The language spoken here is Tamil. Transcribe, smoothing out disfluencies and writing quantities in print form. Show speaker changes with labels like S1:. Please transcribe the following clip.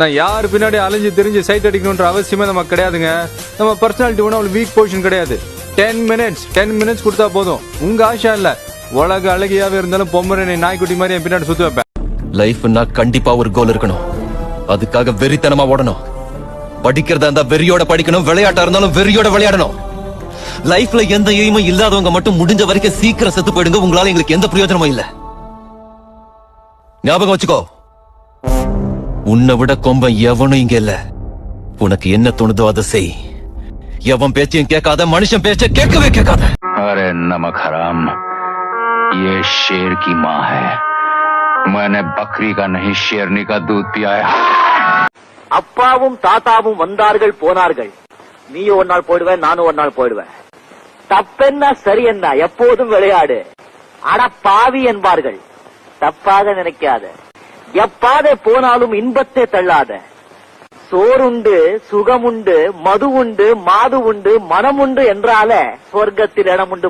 S1: நான் யாரு பின்னாடி அலைஞ்சு தெரிஞ்சு சைட் அடிக்கணும்ன்ற அவசியமே நமக்கு கிடையாதுங்க. நம்ம பர்சனாலிட்டி ஒன்றும் அவ்வளவு வீக் பொசிஷன் கிடையாது. 10 மினிட்ஸ் கொடுத்தா போதும். உங்க ஆஷா இல்ல, உலக அழகியாவே இருந்தாலும் பொம்மரை நாய்க்குட்டி மாதிரி என் பின்னாடி சுத்து வைப்பேன்.
S2: லைஃப்னா கண்டிப்பா ஒரு கோல் இருக்கணும். அதுக்காக வெறித்தனமா ஓடணும். படிக்கிறதா இருந்தா வெறியோட படிக்கணும், விளையாட்டா இருந்தாலும் வெறியோட விளையாடணும். லைஃப்ல எந்த எய்மும் இல்லாதவங்க மட்டும் முடிஞ்ச வரைக்கும் சீக்கிரம் செத்து போயிடுங்க. உங்களால எங்களுக்கு எந்த பிரயோஜனமும் இல்ல. ஞாபகம் வச்சுக்கோ, உன்னை விட கொம்பன் எவனும் இங்க இல்ல. உனக்கு என்ன தோணுதோ அதை செய். எவன் பேச்சையும் கேட்காத, மனுஷன் பேச்ச கேட்கவே கேட்காத.
S3: अरे नमक हराम, ये शेर की माँ है. मैंने बकरी का नहीं शेरनी का दूध पिया है.
S4: அப்பாவும் தாத்தாவும் வந்தார்கள் போனார்கள். நீயும் ஒரு நாள் போயிடுவ, நானும் ஒரு நாள் போயிடுவேன். தப்பென்ன சரி என்ன, எப்போதும் விளையாடு. அட பாவி என்பார்கள். தப்பாக நினைக்காத. எப்பாதே போனாலும் இன்பத்தை தள்ளாத. சோறுண்டு, சுகமுண்டு, மது உண்டு, மாது உண்டு, மனம் உண்டு என்றால சொர்க்கத்தில் இடம் உண்டு.